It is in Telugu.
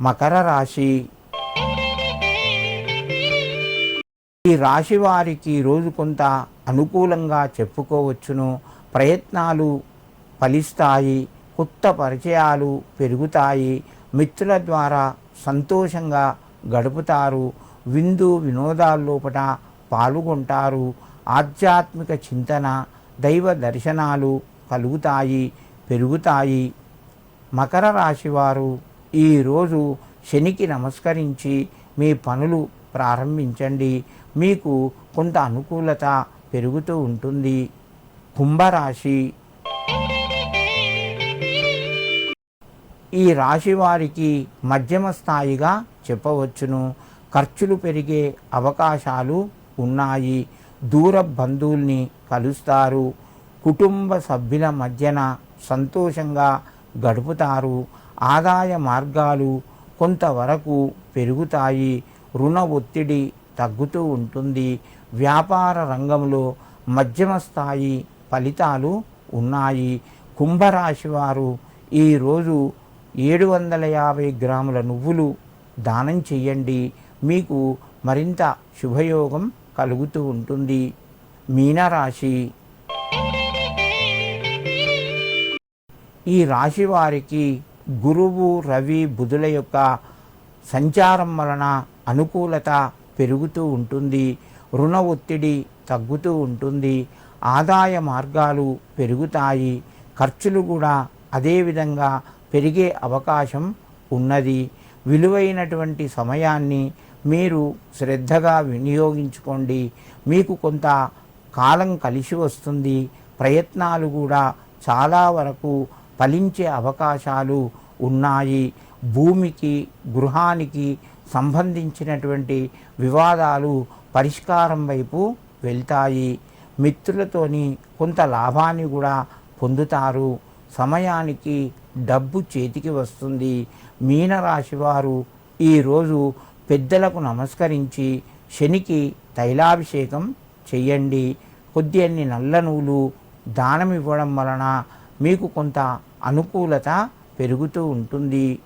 మకర రాశి. ఈ రాశి వారికి రోజు కొంత అనుకూలంగా చెప్పుకోవచ్చును. ప్రయత్నాలు ఫలిస్తాయి, కొత్త పరిచయాలు పెరుగుతాయి, మిత్రుల ద్వారా సంతోషంగా గడుపుతారు, విందు వినోదాల్లోపట పాల్గొంటారు, ఆధ్యాత్మిక చింతన దైవ దర్శనాలు కలుగుతాయి, పెరుగుతాయి. మకర రాశివారు ఈరోజు శనికి నమస్కరించి మీ పనులు ప్రారంభించండి. మీకు కొంత అనుకూలత పెరుగుతూ ఉంటుంది. కుంభరాశి. ఈ రాశి వారికి మధ్యమ స్థాయిగా చెప్పవచ్చును. ఖర్చులు పెరిగే అవకాశాలు ఉన్నాయి. దూర బంధువుల్ని కలుస్తారు. కుటుంబ సభ్యుల మధ్యన సంతోషంగా గడుపుతారు. ఆదాయ మార్గాలు కొంతవరకు పెరుగుతాయి. రుణ ఒత్తిడి తగ్గుతూ ఉంటుంది. వ్యాపార రంగంలో మధ్యమ స్థాయి ఫలితాలు ఉన్నాయి. కుంభరాశి వారు ఈరోజు 750 గ్రాముల నువ్వులు దానం చెయ్యండి. మీకు మరింత శుభయోగం కలుగుతూ ఉంటుంది. మీనరాశి. ఈ రాశి వారికి గురువు, రవి, బుధుల యొక్క సంచారం వలన అనుకూలత పెరుగుతూ ఉంటుంది. రుణ ఒత్తిడి తగ్గుతూ ఉంటుంది. ఆదాయ మార్గాలు పెరుగుతాయి. ఖర్చులు కూడా అదేవిధంగా పెరిగే అవకాశం ఉన్నది. విలువైనటువంటి సమయాన్ని మీరు శ్రద్ధగా వినియోగించుకోండి. మీకు కొంత కాలం కలిసి వస్తుంది. ప్రయత్నాలు కూడా చాలా వరకు ఫలించే అవకాశాలు ఉన్నాయి. భూమికి, గృహానికి సంబంధించినటువంటి వివాదాలు పరిష్కారం వైపు వెళ్తాయి. మిత్రులతోని కొంత లాభాన్ని కూడా పొందుతారు. సమయానికి డబ్బు చేతికి వస్తుంది. మీనరాశి వారు ఈరోజు పెద్దలకు నమస్కరించి శనికి తైలాభిషేకం చెయ్యండి. కొద్దిన్ని నల్ల నువ్వులు దానం ఇవ్వడం వలన మీకు కొంత అనుకూలత పెరుగుతూ ఉంటుంది.